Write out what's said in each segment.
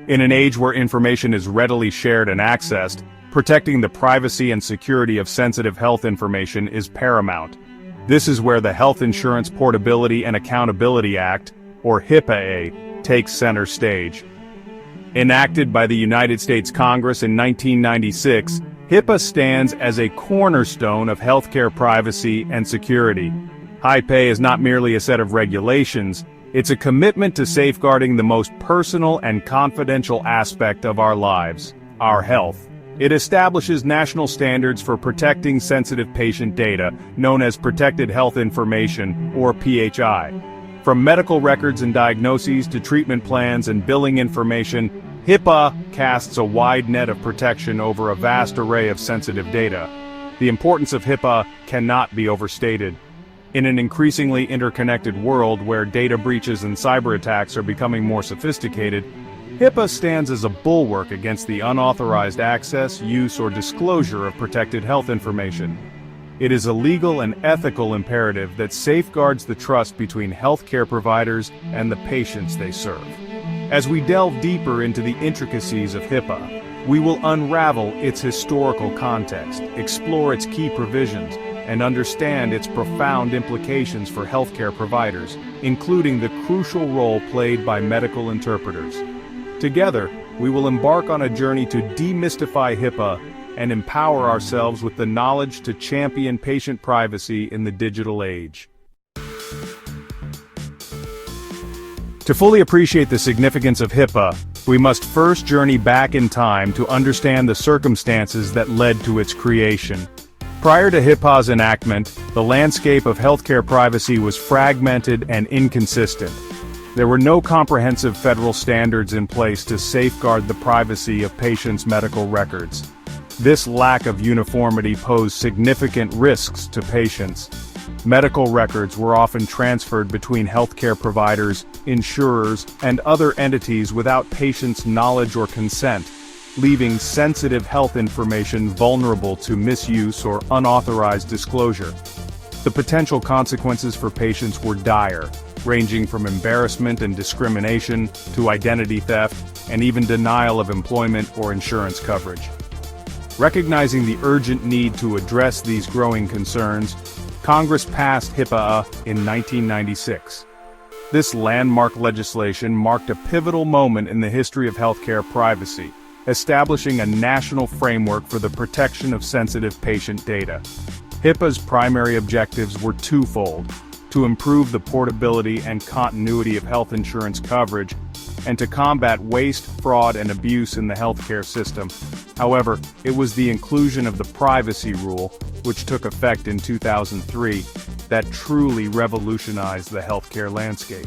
In an age where information is readily shared and accessed, protecting the privacy and security of sensitive health information is paramount. This is where the Health Insurance Portability and Accountability Act, or HIPAA, takes center stage. Enacted by the United States Congress in 1996, HIPAA stands as a cornerstone of healthcare privacy and security. HIPAA is not merely a set of regulations, it's a commitment to safeguarding the most personal and confidential aspect of our lives, our health. It establishes national standards for protecting sensitive patient data, known as Protected Health Information, or PHI. From medical records and diagnoses to treatment plans and billing information, HIPAA casts a wide net of protection over a vast array of sensitive data. The importance of HIPAA cannot be overstated. In an increasingly interconnected world where data breaches and cyber attacks are becoming more sophisticated, HIPAA stands as a bulwark against the unauthorized access, use, or disclosure of protected health information. It is a legal and ethical imperative that safeguards the trust between healthcare providers and the patients they serve. As we delve deeper into the intricacies of HIPAA, we will unravel its historical context, explore its key provisions, and understand its profound implications for healthcare providers, including the crucial role played by medical interpreters. Together, we will embark on a journey to demystify HIPAA and empower ourselves with the knowledge to champion patient privacy in the digital age. To fully appreciate the significance of HIPAA, we must first journey back in time to understand the circumstances that led to its creation. Prior to HIPAA's enactment, the landscape of healthcare privacy was fragmented and inconsistent. There were no comprehensive federal standards in place to safeguard the privacy of patients' medical records. This lack of uniformity posed significant risks to patients. Medical records were often transferred between healthcare providers, insurers, and other entities without patients' knowledge or consent, leaving sensitive health information vulnerable to misuse or unauthorized disclosure. The potential consequences for patients were dire, ranging from embarrassment and discrimination to identity theft and even denial of employment or insurance coverage. Recognizing the urgent need to address these growing concerns, Congress passed HIPAA in 1996. This landmark legislation marked a pivotal moment in the history of healthcare privacy, establishing a national framework for the protection of sensitive patient data. HIPAA's primary objectives were twofold: to improve the portability and continuity of health insurance coverage, and to combat waste, fraud, and abuse in the healthcare system. However, it was the inclusion of the privacy rule, which took effect in 2003, that truly revolutionized the healthcare landscape.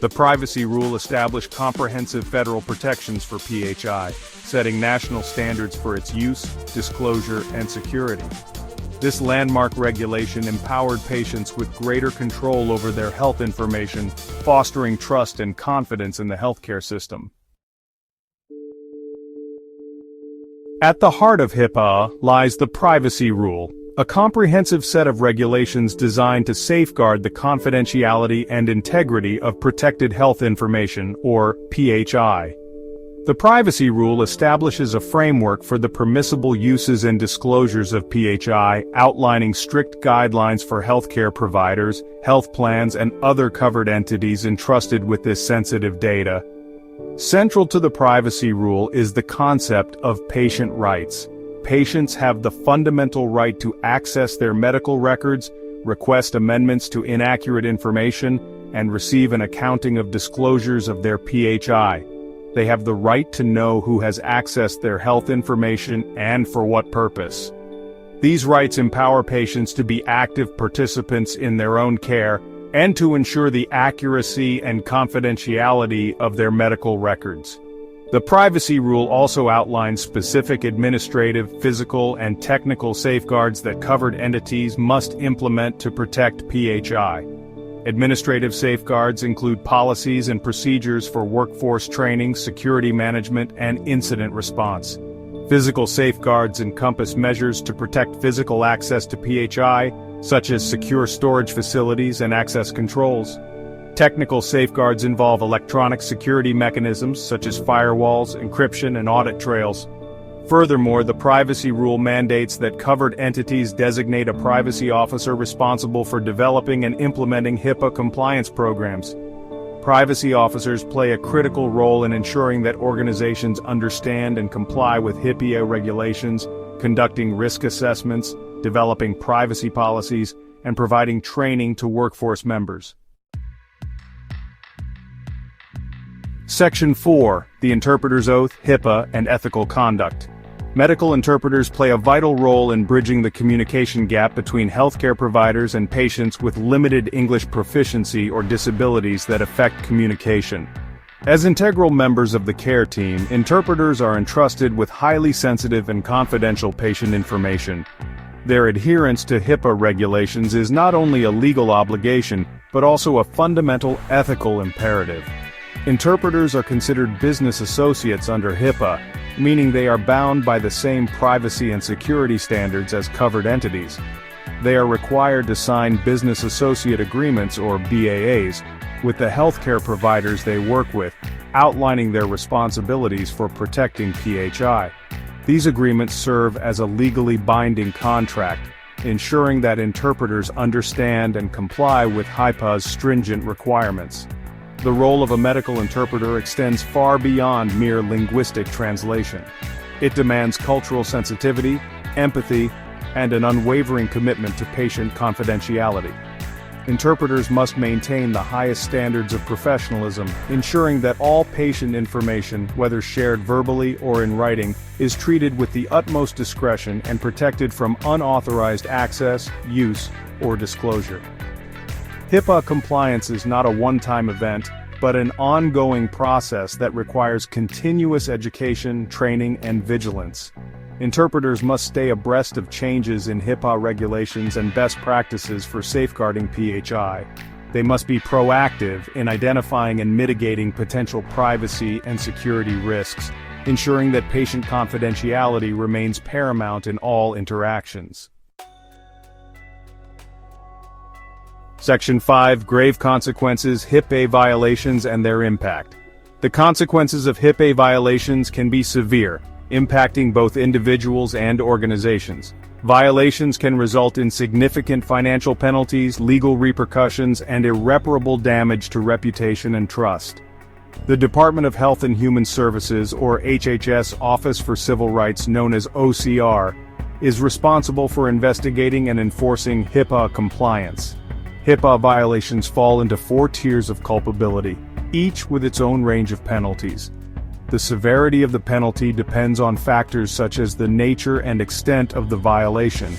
The privacy rule established comprehensive federal protections for PHI, setting national standards for its use, disclosure, and security. This landmark regulation empowered patients with greater control over their health information, fostering trust and confidence in the healthcare system. At the heart of HIPAA lies the privacy rule, a comprehensive set of regulations designed to safeguard the confidentiality and integrity of protected health information, or PHI. The privacy rule establishes a framework for the permissible uses and disclosures of PHI, outlining strict guidelines for healthcare providers, health plans, and other covered entities entrusted with this sensitive data. Central to the privacy rule is the concept of patient rights. Patients have the fundamental right to access their medical records, request amendments to inaccurate information, and receive an accounting of disclosures of their PHI. They have the right to know who has accessed their health information and for what purpose. These rights empower patients to be active participants in their own care and to ensure the accuracy and confidentiality of their medical records. The privacy rule also outlines specific administrative, physical, and technical safeguards that covered entities must implement to protect PHI. Administrative safeguards include policies and procedures for workforce training, security management, and incident response. Physical safeguards encompass measures to protect physical access to PHI, such as secure storage facilities and access controls. Technical safeguards involve electronic security mechanisms such as firewalls, encryption, and audit trails. Furthermore, the privacy rule mandates that covered entities designate a privacy officer responsible for developing and implementing HIPAA compliance programs. Privacy officers play a critical role in ensuring that organizations understand and comply with HIPAA regulations, conducting risk assessments, developing privacy policies, and providing training to workforce members. Section 4. The Interpreter's Oath, HIPAA, and Ethical Conduct. Medical interpreters play a vital role in bridging the communication gap between healthcare providers and patients with limited English proficiency or disabilities that affect communication. As integral members of the care team, interpreters are entrusted with highly sensitive and confidential patient information. Their adherence to HIPAA regulations is not only a legal obligation, but also a fundamental ethical imperative. Interpreters are considered business associates under HIPAA, meaning they are bound by the same privacy and security standards as covered entities. They are required to sign business associate agreements or BAAs with the healthcare providers they work with, outlining their responsibilities for protecting PHI. These agreements serve as a legally binding contract, ensuring that interpreters understand and comply with HIPAA's stringent requirements. The role of a medical interpreter extends far beyond mere linguistic translation. It demands cultural sensitivity, empathy, and an unwavering commitment to patient confidentiality. Interpreters must maintain the highest standards of professionalism, ensuring that all patient information, whether shared verbally or in writing, is treated with the utmost discretion and protected from unauthorized access, use, or disclosure. HIPAA compliance is not a one-time event, but an ongoing process that requires continuous education, training, and vigilance. Interpreters must stay abreast of changes in HIPAA regulations and best practices for safeguarding PHI. They must be proactive in identifying and mitigating potential privacy and security risks, ensuring that patient confidentiality remains paramount in all interactions. Section 5. Grave consequences, HIPAA violations and their impact. The consequences of HIPAA violations can be severe, impacting both individuals and organizations. Violations can result in significant financial penalties, legal repercussions, and irreparable damage to reputation and trust. The Department of Health and Human Services, or HHS Office for Civil Rights, known as OCR, is responsible for investigating and enforcing HIPAA compliance. HIPAA violations fall into 4 tiers of culpability, each with its own range of penalties. The severity of the penalty depends on factors such as the nature and extent of the violation,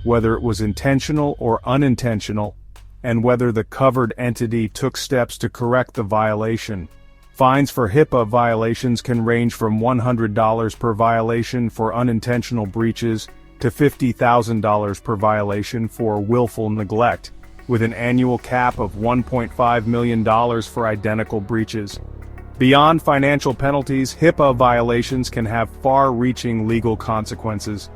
whether it was intentional or unintentional, and whether the covered entity took steps to correct the violation. Fines for HIPAA violations can range from $100 per violation for unintentional breaches to $50,000 per violation for willful neglect, with an annual cap of $1.5 million for identical breaches. Beyond financial penalties, HIPAA violations can have far-reaching legal consequences.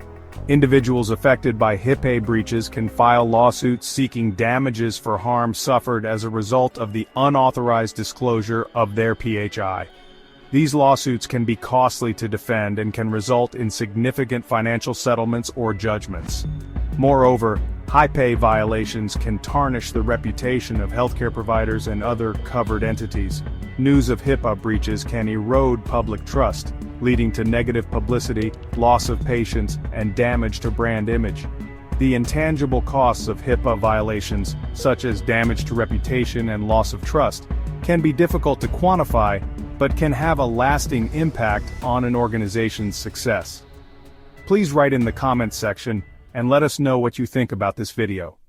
Individuals affected by HIPAA breaches can file lawsuits seeking damages for harm suffered as a result of the unauthorized disclosure of their PHI. These lawsuits can be costly to defend and can result in significant financial settlements or judgments. Moreover, HIPAA violations can tarnish the reputation of healthcare providers and other covered entities. News of HIPAA breaches can erode public trust, leading to negative publicity, loss of patients, and damage to brand image. The intangible costs of HIPAA violations, such as damage to reputation and loss of trust, can be difficult to quantify, but can have a lasting impact on an organization's success. Please write in the comments section and let us know what you think about this video.